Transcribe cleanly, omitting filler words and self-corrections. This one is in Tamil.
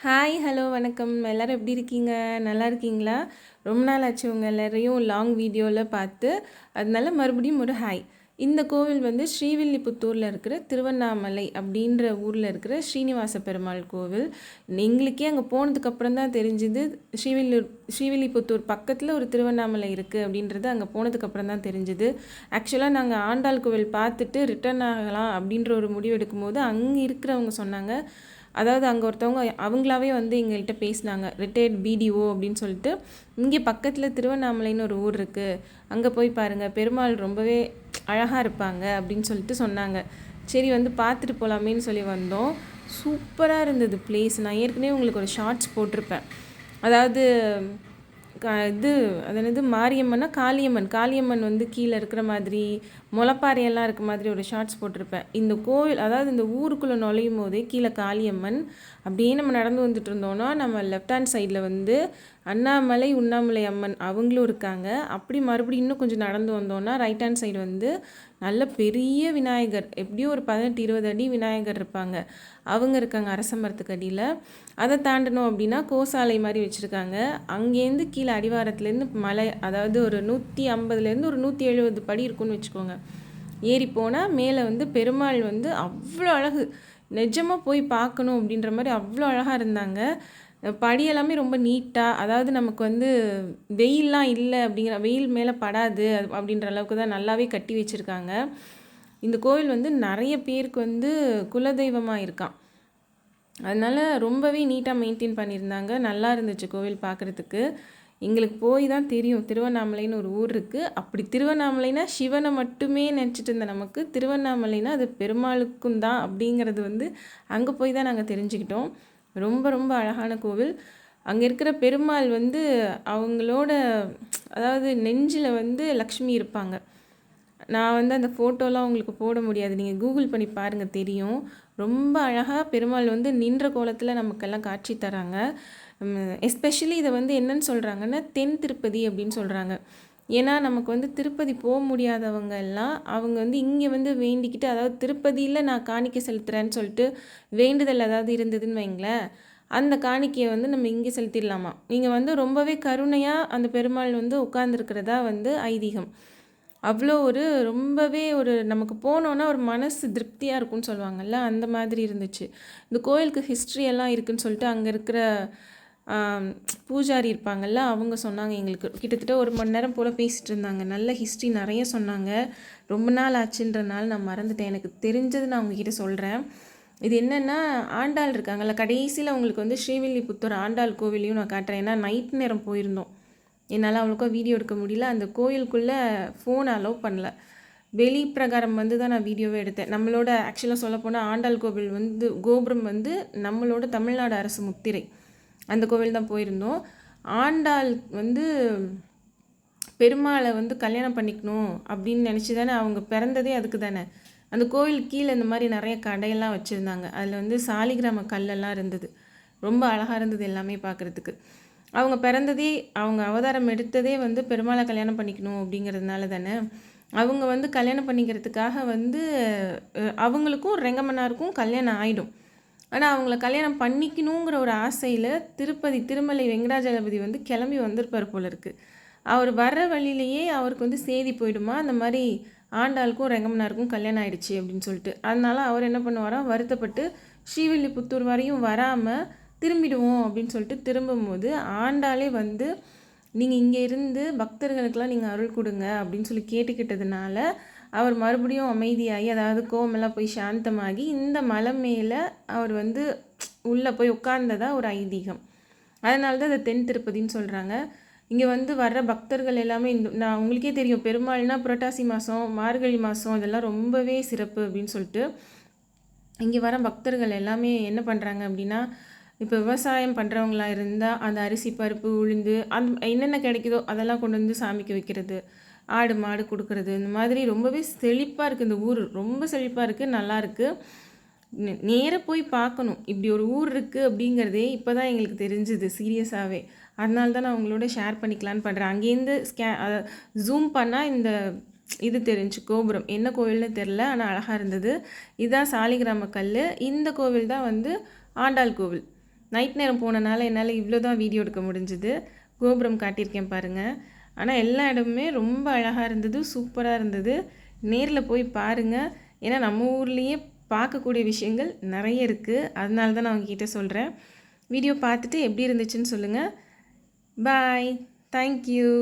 ஹாய், ஹலோ, வணக்கம். எல்லாரும் எப்படி இருக்கீங்க? நல்லா இருக்கீங்களா? ரொம்ப நாள் ஆச்சு உங்க எல்லாரையும் லாங் வீடியோவில் பார்த்து. அதனால மறுபடியும் ஒரு ஹாய். இந்த கோவில் வந்து ஸ்ரீவில்லிபுத்தூரில் இருக்கிற திருவண்ணாமலை அப்படின்ற ஊரில் இருக்கிற ஸ்ரீனிவாச பெருமாள் கோவில். எங்களுக்கே அங்கே போனதுக்கப்புறம் தான் தெரிஞ்சுது ஸ்ரீவில்லிபுத்தூர் பக்கத்தில் ஒரு திருவண்ணாமலை இருக்குது அப்படின்றது அங்கே போனதுக்கப்புறம் தான் தெரிஞ்சுது. ஆக்சுவலாக நாங்கள் ஆண்டாள் கோவில் பார்த்துட்டு ரிட்டர்ன் ஆகலாம் அப்படின்ற ஒரு முடிவு எடுக்கும்போது அங்கே இருக்கிறவங்க சொன்னாங்க, அதாவது அங்கே ஒருத்தவங்க அவங்களாவே வந்து எங்கள்கிட்ட பேசினாங்க, ரிட்டையர்ட் பிடிஓ அப்படின்னு சொல்லிட்டு, இங்கே பக்கத்தில் திருவண்ணாமலைன்னு ஒரு ஊர் இருக்குது, அங்கே போய் பாருங்கள், பெருமாள் ரொம்பவே அழகாக இருப்பாங்க அப்படின்னு சொல்லிட்டு சொன்னாங்க. சரி வந்து பார்த்துட்டு போகலாமேன்னு சொல்லி வந்தோம். சூப்பராக இருந்தது பிளேஸ். நான் ஏற்கனவே உங்களுக்கு ஒரு ஷார்ட்ஸ் போட்டிருப்பேன். அதாவது இது அது என்னது மாரியம்மன்னா காளியம்மன் வந்து கீழே இருக்கிற மாதிரி முளைப்பாறையெல்லாம் இருக்க மாதிரி ஒரு ஷார்ட்ஸ் போட்டிருப்பேன். இந்த கோவில், அதாவது இந்த ஊருக்குள்ளே நுழையும் போதே கீழே காளியம்மன், அப்படியே நம்ம நடந்து வந்துட்டு இருந்தோன்னா நம்ம லெஃப்ட் ஹேண்ட் சைடில் வந்து அண்ணாமலை உண்ணாமலை அம்மன் அவங்களும் இருக்காங்க. அப்படி மறுபடியும் இன்னும் கொஞ்சம் நடந்து வந்தோன்னா ரைட் ஹேண்ட் சைடு வந்து நல்ல பெரிய விநாயகர், எப்படியும் ஒரு 18-20 அடி விநாயகர் இருப்பாங்க, அவங்க இருக்காங்க அரச மரத்துக்கு அடியில். அதை தாண்டணும் அப்படின்னா கோசாலை மாதிரி வச்சுருக்காங்க. அங்கேருந்து கீழே அடிவாரத்துலேருந்து மலை, அதாவது ஒரு 150லேருந்து ஒரு 170 படி இருக்குன்னு வச்சுக்கோங்க. ஏறி போனால் மேலே வந்து பெருமாள் வந்து அவ்வளோ அழகு, நிஜமாக போய் பார்க்கணும் அப்படின்ற மாதிரி அவ்வளோ அழகாக இருந்தாங்க. படியெல்லாமே ரொம்ப நீட்டாக, அதாவது நமக்கு வந்து வெயிலெலாம் இல்லை அப்படிங்கிற, வெயில் மேலே படாது அப்படின்ற அளவுக்கு தான் நல்லாவே கட்டி வச்சுருக்காங்க. இந்த கோவில் வந்து நிறைய பேருக்கு வந்து குலதெய்வமாக இருக்கான். அதனால் ரொம்பவே நீட்டாக மெயின்டைன் பண்ணியிருந்தாங்க. நல்லா இருந்துச்சு கோவில் பார்க்குறதுக்கு. எங்களுக்கு போய் தான் தெரியும் திருவண்ணாமலைன்னு ஒரு ஊர் இருக்குது. அப்படி திருவண்ணாமலைனா சிவனை மட்டுமே நினச்சிட்டு இருந்த நமக்கு, திருவண்ணாமலைனா அது பெருமாளுக்கும் தான் அப்படிங்கிறது வந்து அங்கே போய் தான் நாங்கள் தெரிஞ்சுக்கிட்டோம். ரொம்ப ரொம்ப அழகான கோவில். அங்கே இருக்கிற பெருமாள் வந்து அவங்களோட, அதாவது நெஞ்சில் வந்து லக்ஷ்மி இருப்பாங்க. நான் வந்து அந்த ஃபோட்டோலாம் உங்களுக்கு போட முடியாது, நீங்கள் கூகுள் பண்ணி பாருங்கள் தெரியும். ரொம்ப அழகாக பெருமாள் வந்து நின்ற கோலத்தில் நமக்கெல்லாம் காட்சி தராங்க. எஸ்பெஷலி இதை வந்து என்னன்னு சொல்கிறாங்கன்னா தென் திருப்பதி அப்படின்னு சொல்கிறாங்க. ஏன்னா நமக்கு வந்து திருப்பதி போக முடியாதவங்க எல்லாம் அவங்க வந்து இங்கே வந்து வேண்டிக்கிட்டு, அதாவது திருப்பதியில் நான் காணிக்கை செலுத்துகிறேன்னு சொல்லிட்டு வேண்டுதல் ஏதாவது இருந்ததுன்னு வைங்களேன், அந்த காணிக்கையை வந்து நம்ம இங்கே செலுத்திடலாமா. நீங்கள் வந்து ரொம்பவே கருணையாக அந்த பெருமாள் வந்து உட்கார்ந்துருக்கிறதா வந்து ஐதீகம். அவ்வளோ ஒரு ரொம்பவே ஒரு நமக்கு போனோன்னா ஒரு மனசு திருப்தியாக இருக்கும்னு சொல்லுவாங்கள்ல, அந்த மாதிரி இருந்துச்சு. இந்த கோயிலுக்கு ஹிஸ்ட்ரி எல்லாம் இருக்குதுன்னு சொல்லிட்டு அங்கே இருக்கிற பூஜாரி இருப்பாங்கள்ல, அவங்க சொன்னாங்க. எங்களுக்கு கிட்டத்தட்ட 1 மணி நேரம் போல் பேசிகிட்டு இருந்தாங்க. நல்ல ஹிஸ்ட்ரி நிறைய சொன்னாங்க. ரொம்ப நாள் ஆச்சுன்றனால நான் மறந்துட்டேன். எனக்கு தெரிஞ்சது நான் உங்ககிட்ட சொல்கிறேன். இது என்னென்னா, ஆண்டாள் இருக்காங்கள்ல, கடைசியில் உங்களுக்கு வந்து ஸ்ரீவில்லிபுத்தூர் ஆண்டாள் கோவிலையும் நான் காட்டுறேன். ஏன்னா நைட் நேரம் போயிருந்தோம், என்னால் அவ்வளோக்கா வீடியோ எடுக்க முடியல. அந்த கோயிலுக்குள்ளே ஃபோன் அலோவ் பண்ணல, வெளி பிரகாரம் வந்து தான் நான் வீடியோவே எடுத்தேன். நம்மளோட ஆக்சுவலாக சொல்லப்போனால் ஆண்டாள் கோவில் வந்து கோபுரம் வந்து நம்மளோட தமிழ்நாடு அரசு முத்திரை, அந்த கோவில் தான் போயிருந்தோம். ஆண்டாள் வந்து பெருமாளை வந்து கல்யாணம் பண்ணிக்கணும் அப்படின்னு நினச்சி தானே, அவங்க பிறந்ததே அதுக்கு தானே. அந்த கோவில் கீழே இந்த மாதிரி நிறைய கடையெல்லாம் வச்சுருந்தாங்க. அதில் வந்து சாலிகிராம கல்லெல்லாம் இருந்தது. ரொம்ப அழகாக இருந்தது எல்லாமே பார்க்குறதுக்கு. அவங்க பிறந்ததே, அவங்க அவதாரம் எடுத்ததே வந்து பெருமாளை கல்யாணம் பண்ணிக்கணும் அப்படிங்கிறதுனால தானே. அவங்க வந்து கல்யாணம் பண்ணிக்கிறதுக்காக வந்து அவங்களுக்கும் ரெங்கமன்னாருக்கும் கல்யாணம் ஆகிடும். ஆனால் அவங்கள கல்யாணம் பண்ணிக்கணுங்கிற ஒரு ஆசையில் திருமலை வெங்கடாஜலபதி வந்து கிளம்பி வந்திருப்பார் போல இருக்குது. அவர் வர்ற வழியிலேயே அவருக்கு வந்து செய்தி போயிடுமா, அந்த மாதிரி ஆண்டாளுக்கும் ரெங்கமன்னாருக்கும் கல்யாணம் ஆகிடுச்சி அப்படின்னு சொல்லிட்டு. அதனால அவர் என்ன பண்ணுவாராம், வருத்தப்பட்டு ஸ்ரீவில்லிபுத்தூர் வரையும் வராமல் திரும்பிடுவோம் அப்படின்னு சொல்லிட்டு திரும்பும்போது ஆண்டாளே வந்து நீங்கள் இங்கே இருந்து பக்தர்களுக்கெல்லாம் நீங்கள் அருள் கொடுங்க அப்படின்னு சொல்லி கேட்டுக்கிட்டதுனால அவர் மறுபடியும் அமைதியாகி, அதாவது கோவமெல்லாம் போய் சாந்தமாகி இந்த மலை மேலே அவர் வந்து உள்ளே போய் உட்கார்ந்ததா ஒரு ஐதீகம். அதனால தான் அதை தென் திருப்பதின்னு சொல்கிறாங்க. இங்கே வந்து வர்ற பக்தர்கள் எல்லாமே நான் உங்களுக்கே தெரியும், பெருமாள்னா புரட்டாசி மாதம் மார்கழி மாதம் இதெல்லாம் ரொம்பவே சிறப்பு அப்படின்னு சொல்லிட்டு. இங்கே வர பக்தர்கள் எல்லாமே என்ன பண்ணுறாங்க அப்படின்னா, இப்போ விவசாயம் பண்ணுறவங்களா இருந்தால் அந்த அரிசி பருப்பு உளுந்து என்னென்ன கிடைக்குதோ அதெல்லாம் கொண்டு வந்து சாமிக்கு வைக்கிறது, ஆடு மாடு கொடுக்கறது, இந்த மாதிரி ரொம்பவே செழிப்பாக இருக்குது. இந்த ஊர் ரொம்ப செழிப்பாக இருக்குது, நல்லாயிருக்கு. நேராக போய் பார்க்கணும், இப்படி ஒரு ஊர் இருக்குது அப்படிங்கிறதே இப்போ தான் எங்களுக்கு தெரிஞ்சுது சீரியஸாகவே. அதனால தான் நான் உங்களோட ஷேர் பண்ணிக்கலான்னு பண்ணுறேன். அங்கேருந்து ஜூம் பண்ணால் இந்த இது தெரிஞ்சு கோபுரம் என்ன கோவில்னு தெரில, ஆனால் அழகாக இருந்தது. இதுதான் சாலிகிராம கல். இந்த கோவில் தான் வந்து ஆண்டாள் கோவில். நைட் நேரம் போனனால என்னால் இவ்வளோ தான் வீடியோ எடுக்க முடிஞ்சுது. கோபுரம் காட்டியிருக்கேன் பாருங்கள். ஆனால் எல்லா இடமுமே ரொம்ப அழகாக இருந்தது, சூப்பராக இருந்தது. நேரில் போய் பாருங்கள். ஏன்னா நம்ம ஊர்லேயே பார்க்கக்கூடிய விஷயங்கள் நிறைய இருக்குது. அதனால தான் நான் உங்ககிட்ட சொல்கிறேன். வீடியோ பார்த்துட்டு எப்படி இருந்துச்சுன்னு சொல்லுங்கள். பாய். தேங்க்யூ.